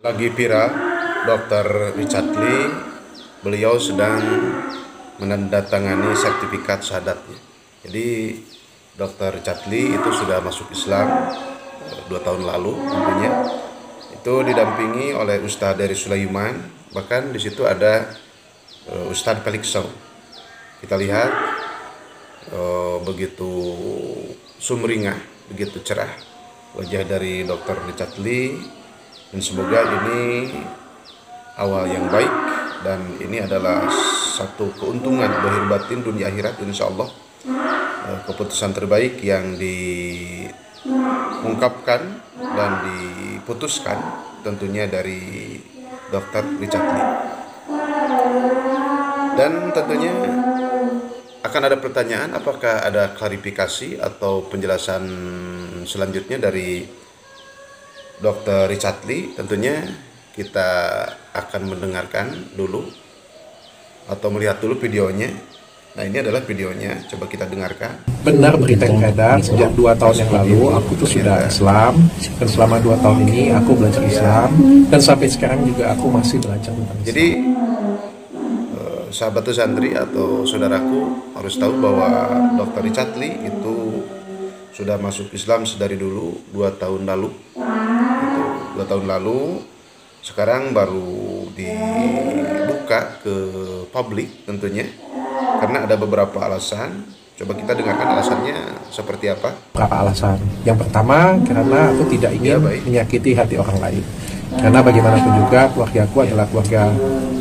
Lagi viral, Dr. Richard Lee, beliau sedang menandatangani sertifikat syahadatnya. Jadi Dr. Richard Lee itu sudah masuk Islam 2 tahun lalu tentunya. Itu didampingi oleh Ustadz dari Sulaiman, bahkan di situ ada Ustadz Felix Song. Kita lihat begitu sumringah, begitu cerah wajah dari Dr. Richard Lee. Dan semoga ini awal yang baik dan ini adalah satu keuntungan lahir batin dunia akhirat, insya Allah. Keputusan terbaik yang diungkapkan dan diputuskan tentunya dari Dr. Richard Lee. Dan tentunya akan ada pertanyaan, apakah ada klarifikasi atau penjelasan selanjutnya dari Dr. Richard Lee. Tentunya kita akan mendengarkan dulu atau melihat dulu videonya. Nah, ini adalah videonya, coba kita dengarkan. Benar berita yang beredar sejak 2 tahun yang lalu aku tuh sudah Islam, dan selama 2 tahun ini aku belajar Islam, dan sampai sekarang juga aku masih belajar tentang Islam. Jadi sahabat santri atau saudaraku harus tahu bahwa Dr. Richard Lee itu sudah masuk Islam sedari dulu 2 tahun lalu. 2 tahun lalu, sekarang baru dibuka ke publik tentunya karena ada beberapa alasan. Coba kita dengarkan alasannya seperti apa. Berapa alasan? Yang pertama, karena aku tidak ingin menyakiti hati orang lain. Karena bagaimanapun juga keluarga aku adalah keluarga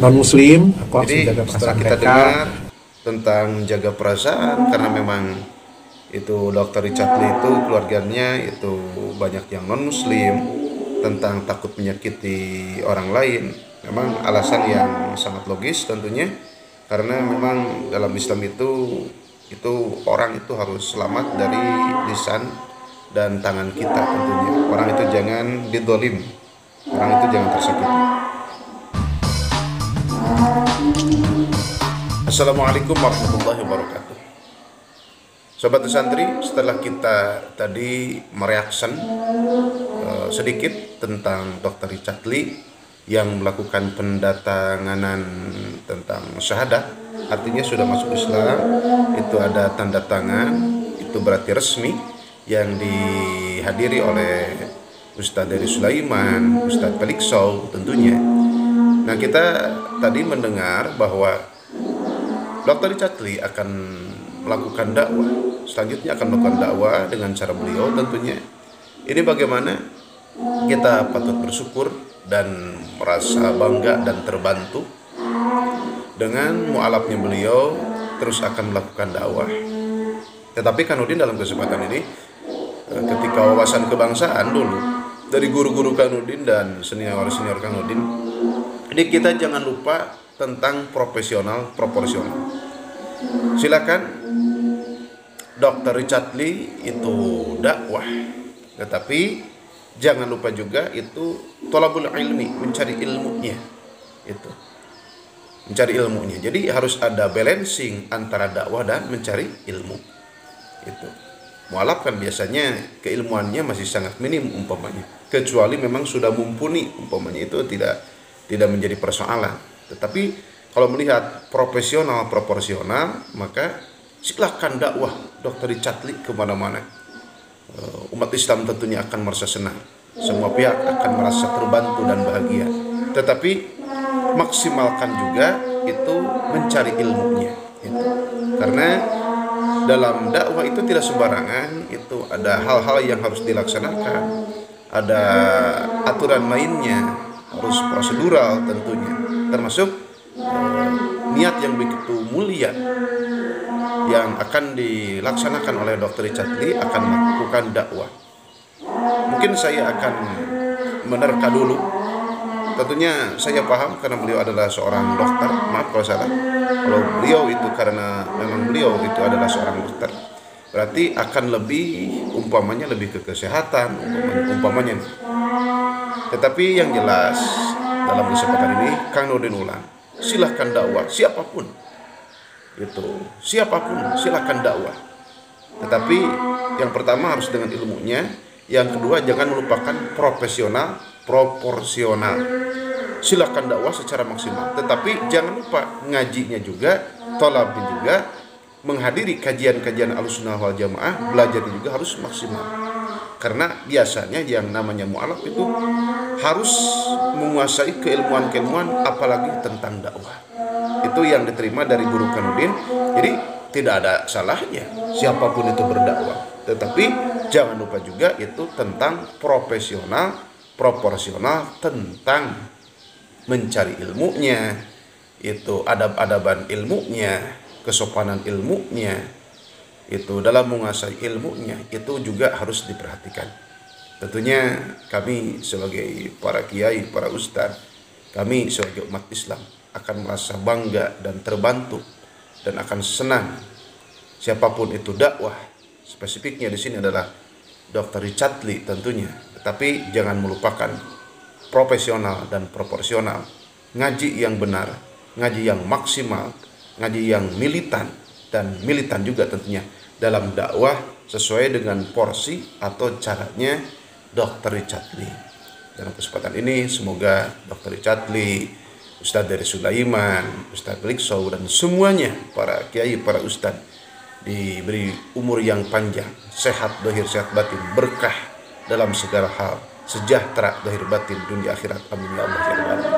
non-muslim, aku harus menjaga perasaan kita mereka. Dengar tentang jaga perasaan, karena memang itu Dr. Richard Lee itu keluarganya itu banyak yang non-muslim, tentang takut menyakiti orang lain. Memang alasan yang sangat logis tentunya, karena memang dalam Islam itu orang itu harus selamat dari lisan dan tangan kita tentunya. Orang itu jangan didolim, orang itu jangan tersakiti. Assalamualaikum warahmatullahi wabarakatuh. Sobat santri, setelah kita tadi mereaction sedikit tentang Dr. Richard Lee yang melakukan pendatanganan tentang syahadat, artinya sudah masuk Islam, itu ada tanda tangan, itu berarti resmi, yang dihadiri oleh Ustadz dari Sulaiman, Ustadz Felix Song tentunya. Nah, kita tadi mendengar bahwa Dr. Richard Lee akan melakukan dakwah, selanjutnya akan melakukan dakwah dengan cara beliau tentunya. Ini bagaimana kita patut bersyukur dan merasa bangga dan terbantu dengan mualafnya beliau terus akan melakukan dakwah. Tetapi Kanudin dalam kesempatan ini, ketika wawasan kebangsaan dulu dari guru-guru Kanudin dan senior-senior Kanudin, jadi kita jangan lupa tentang profesional proporsional. Silakan Dr. Richard Lee itu dakwah, tetapi jangan lupa juga itu thalabul ilmi, mencari ilmunya, itu mencari ilmunya. Jadi harus ada balancing antara dakwah dan mencari ilmu. Itu mualaf kan biasanya keilmuannya masih sangat minim umpamanya, kecuali memang sudah mumpuni umpamanya, itu tidak menjadi persoalan. Tetapi kalau melihat profesional proporsional, maka silakan dakwah Dr. Richard Lee kemana-mana. Umat Islam tentunya akan merasa senang, semua pihak akan merasa terbantu dan bahagia. Tetapi maksimalkan juga itu mencari ilmunya, itu. Karena dalam dakwah itu tidak sembarangan, itu ada hal-hal yang harus dilaksanakan, ada aturan mainnya, harus prosedural tentunya, termasuk niat yang begitu mulia yang akan dilaksanakan oleh Dr. Richard Lee akan melakukan dakwah. Mungkin saya akan menerka dulu. Tentunya saya paham karena beliau adalah seorang dokter. Maaf kalau salah. Kalau beliau itu karena memang beliau itu adalah seorang dokter, berarti akan lebih umpamanya lebih ke kesehatan umpamanya. Tetapi yang jelas dalam kesempatan ini Kang Nurdin ulang, silahkan dakwah siapapun. Itu siapapun silakan dakwah, tetapi yang pertama harus dengan ilmunya, yang kedua jangan melupakan proporsional. Silakan dakwah secara maksimal, tetapi jangan lupa ngajinya juga, tolabnya juga, menghadiri kajian-kajian Ahlussunnah wal Jamaah, belajarnya juga harus maksimal. Karena biasanya yang namanya mu'alaf itu harus menguasai keilmuan-keilmuan, apalagi tentang dakwah. Itu yang diterima dari Guru Kanudin. Jadi tidak ada salahnya siapapun itu berdakwah, tetapi jangan lupa juga itu tentang profesional, proporsional, tentang mencari ilmunya, itu adab-adaban ilmunya, kesopanan ilmunya, itu dalam menguasai ilmunya, itu juga harus diperhatikan. Tentunya kami sebagai para kiai, para ustadz, kami sebagai umat Islam akan merasa bangga dan terbantu dan akan senang siapapun itu dakwah. Spesifiknya di sini adalah Dr. Richard Lee tentunya, tetapi jangan melupakan profesional dan proporsional, ngaji yang benar, ngaji yang maksimal, ngaji yang militan, dan militan juga tentunya dalam dakwah sesuai dengan porsi atau caranya Dr. Richard Lee. Dalam kesempatan ini semoga Dr. Richard Lee, Ustadz dari Sulaiman, Ustadz Bliksow, dan semuanya para kiai, para ustadz diberi umur yang panjang, sehat dohir, sehat batin, berkah dalam segala hal, sejahtera dohir batin dunia akhirat, amin ya Allah ya Rabbal alamin.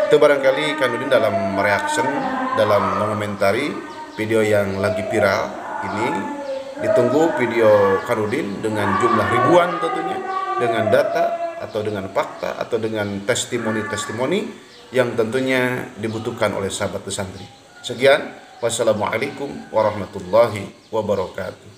Itu barangkali Kanudin dalam mereaction, dalam mengomentari video yang lagi viral ini. Ditunggu video Kanudin dengan jumlah ribuan tentunya, dengan data atau dengan fakta atau dengan testimoni-testimoni yang tentunya dibutuhkan oleh sahabat pesantren. Sekian, wassalamualaikum warahmatullahi wabarakatuh.